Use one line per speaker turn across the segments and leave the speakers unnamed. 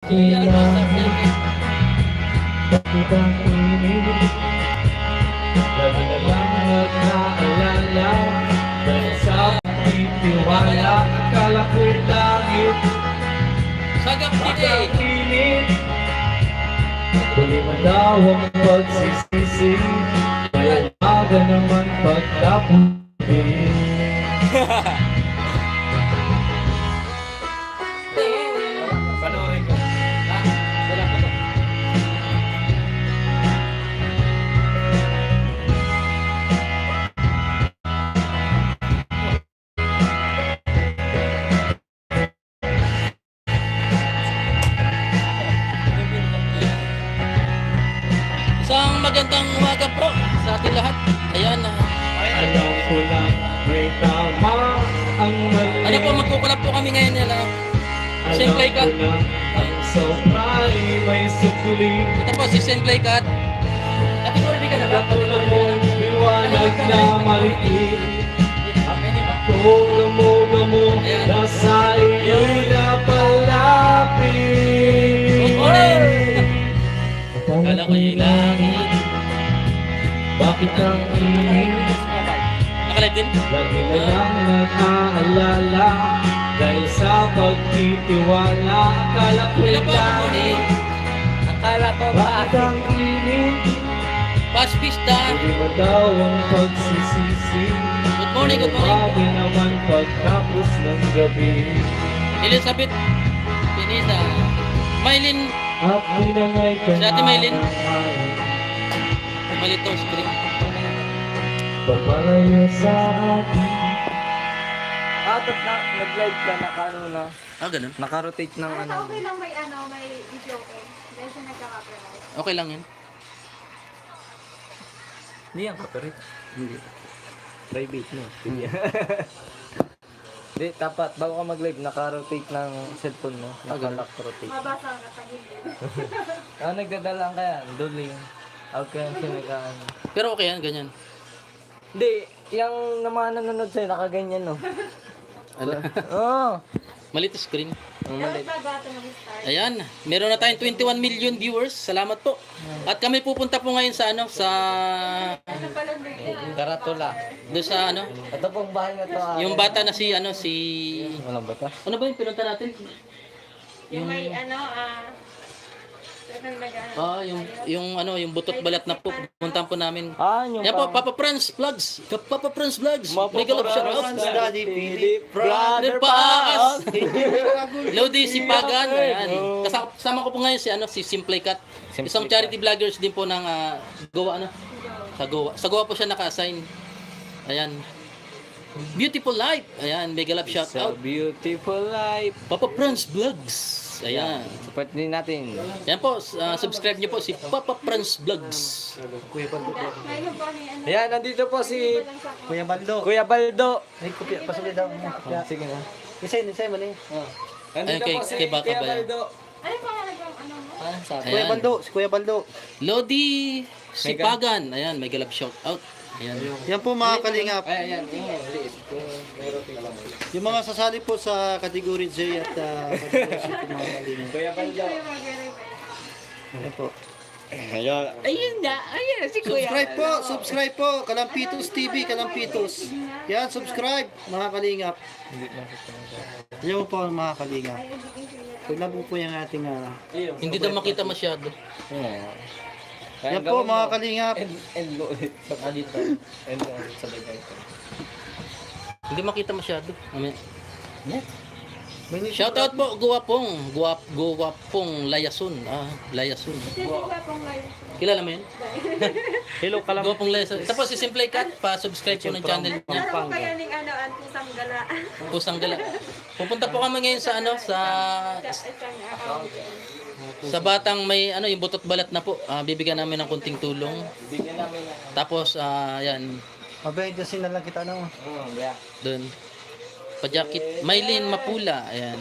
Bakit ang init? Lagi na lang nag-aalala dahil sa pagtitiwala, akala ko'y langit.
Sagap
Bakit
City!
ang init? Huli mo daw ang pagsisisi, kaya umaga naman pagkaputi.
Panoorin ko. Wala ka ba? Isang magandang umaga po sa ating lahat. Ayan.
Alam ko lang may tama ang mali.
Ano po, magkukulap po kami ngayon yan. Simple
Alam
Cut.
ko lang ang sobra'y may sukli.
Ito po si Simple Cut. Ate ko, hindi ka na ba?
Katulad mong liwanag na maliit. Tulong mo nasa iyo'y napalapit.
Kala ko yung langit.
Bakit ang init?
Nakalive din?
Lagi na lang nakaalala dahil sa pagtitiwala, akala ko'y
Hello po, good morning.
langit.
Akala ko
Bakit ang init?
Past pista.
Hindi mo daw ang pagsisisi.
Good morning, good morning.
Grabe naman pagtapos ng gabi.
Elizabeth Pinisa. Maylin.
At pinangay ka
Si Ate Maylin.
na
Malito screen.
papalayo sa akin.
Tapos nag-live ka, naka-ano na,
Ganun.
naka-rotate ng ano.
Okay lang may video ko. Dahil siya nagkaka-copyright.
Okay lang yan.
Hindi yan copyright.
Hindi.
Private no. Hindi, dapat bago ka mag-live, naka-rotate ng cellphone mo. Naka-lock rotate.
Mabasa ka sa gilid.
Nagdadalang ka yan, duling. Okay, sinagaan.
Pero okay yan, ganyan.
Hindi, yung naman nanonood sa'yo, nakaganyan no.
Ala.
Oo.
Malito screen.
Ang
Dapat
mali.
magata ng start.
Ayan, meron na tayong 21 million viewers. Salamat po. At kami pupunta po ngayon sa ano, sa
Ano pala nag
Karatula.
do sa ano,
Ito pong bahay na to.
yung bata na si ano si
Walang bata?
ano ba yung pinunta natin?
Yung may
Yung ano, yung butot balat na po pupuntahan po namin.
Yung
Yan po, Papa Franz Vlogs. Papa Franz Vlogs. May galap shout out.
Daddy Philip,
Brother Paas. Lodi si Pagan. Ayan. Kasama ko po ngayon si ano si Simple Cut. Isang charity vloggers din po ng Goa ano. Sa Goa. Sa Goa po siya naka-assign. Ayan. Beautiful life. Ayan, may galap shout
So
out.
beautiful life.
Papa Franz Vlogs. Ayan.
Support din natin.
Yan po, subscribe niyo po si Papa Franz Vlogs.
Ngayon po ni ano.
Ayan, nandito po si
Kuya Baldo.
Kuya Baldo.
Ay, kopya. Pasuli daw.
Sige na.
Isay mo na
Nandito
Ayun,
po si
kay Baka
Kuya
ba yan?
Baldo.
Ano pa nga nagawang ano mo?
Kuya
Ayan.
Baldo. Si Kuya Baldo.
Lodi si
Mega.
Pagan. Ayan, may galap shout out. Ayan.
Yan po mga kalingap.
Ayan.
Yung mga sasali po sa category J at category C po mga kalingap.
Kuya Baldo.
Yan po. Ayun.
Si
Subscribe po. Kalampitos TV, Kalampitos. Yan, subscribe mga kalingap. Yan po mga kalingap. Tignan po yung ating
Hindi daw makita masyado.
yan po mga kalingap.
Endo ulit. Dito. Endo ulit sa bagay.
Hindi makita masyado. Amen.
May
Shout out po, guwapong Layasun. Layasun.
Kasi ba pong live?
Kilala mo yun?
Hello
Guwapong Layasun. Tapos si Simple Cat, pa-subscribe po ng channel niya.
Ano po kaya ning ang pusang gala?
Pusang gala. Pupunta po kami ngayon sa ano, sa
Isang account.
sa batang may ano, yung butot balat na po. Bibigyan namin ng kunting tulong.
Bigyan namin na.
Tapos, yan,
Mabay, na lang kita no.
Yeah.
doon. Pa-jacket. Maylin Mapula. Ayan.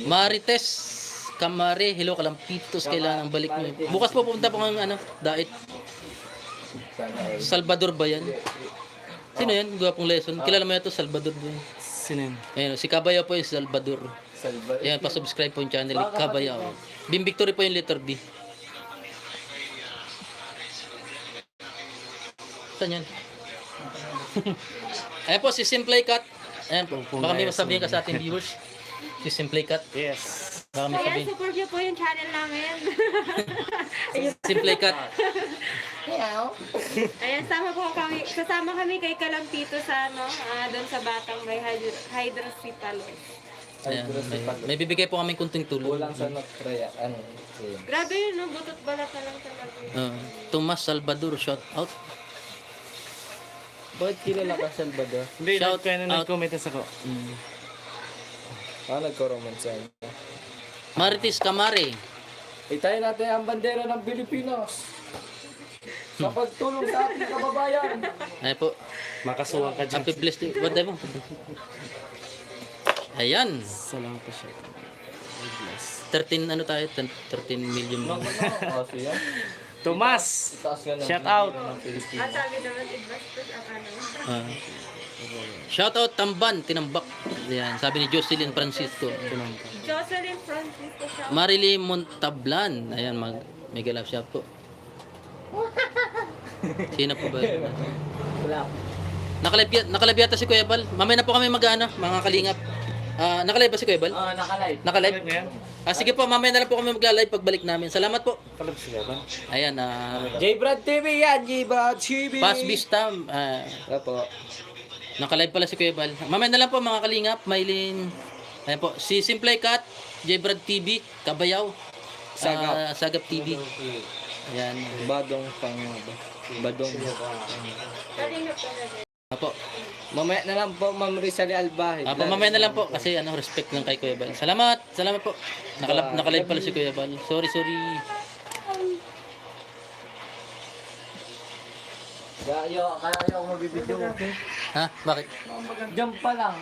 Marites Kamare. Hello, Kalampitos. Kailangan balik nyo. Bukas po pupunta po ng ano, Dait. Salvador ba yan? Sino yan? Gwapong lesson. Kilala mo yan to, Salvador.
Sino yun?
Ayun, si Kabayo po yung Salvador. Ayan, pa-subscribe po yung channel ni Kabayaw. Bim Victory po yung letter D. Saan yan? Ayan po, si Simple Cut. Ayan po, baka may masabihin ka sa ating viewers. Si Simple Cut.
Yes.
Baka may
Ayan,
sabihin.
support niyo po yung channel namin.
Simple Cut.
Ayan, kasama kami kay Kalampito sa doon sa Batang may hydrocephalus.
Ayan, may bibigay po kaming kunting tulong.
Kulang sa Nutria. Ano?
Grabe yun, no? Butot balat na lang talaga.
Tomas Salvador, shout out.
Bakit kilala ka, Salvador?
Hindi,
Shout
kaya na
out.
nag-comment ako.
Nagko-romance yan.
Marites Camare.
Itayin natin ang bandera ng Pilipinas. Sa pagtulong sa ating kababayan.
Ayan po.
Makasuwang ka dyan.
Happy blessed day. What mo? Ayan.
Salamat po siya.
13 ano tayo? 13 million.
Siya.
Tomas!
Taas nga ng
Shout out!
At sabi naman, i-bastos ang ano.
Shout out Tamban, Tinambak. Ayan, sabi ni Jocelyn Francisco.
Jocelyn Francisco siya.
Marily Montablan. Ayan, mega love shout po. Sino po ba?
Wala.
Nakalive yata si Kuya Bal. Mamaya na po kami mag-ano, mga kalingap. Nakalive ba si Kuya Bal?
Nakalive.
Nakalive? Sige po, mamaya na lang po kami magla-live pagbalik namin. Salamat po.
Kalab sila ba?
Ayan,
J-Brad TV yan, J-Brad TV.
Pass Vista.
Opo.
Nakalive pala si Kuya Bal. Mamaya na lang po mga kalingap, Maylin. Ayan po, si Simple Cut, J-Brad TV, Kabayaw, Sagap TV. Ayan.
Badong pang... Badong.
Kalingap talaga.
Apo.
Mamaya na lang po, Ma'am Rizali Albahid.
Mamaya na lang po kasi respect lang kay Kuya Bal. Salamat po. Nakalive pala si Kuya Bal. Sorry.
Kaya ako mabibidyo.
Ha? Bakit?
Diyan pa lang.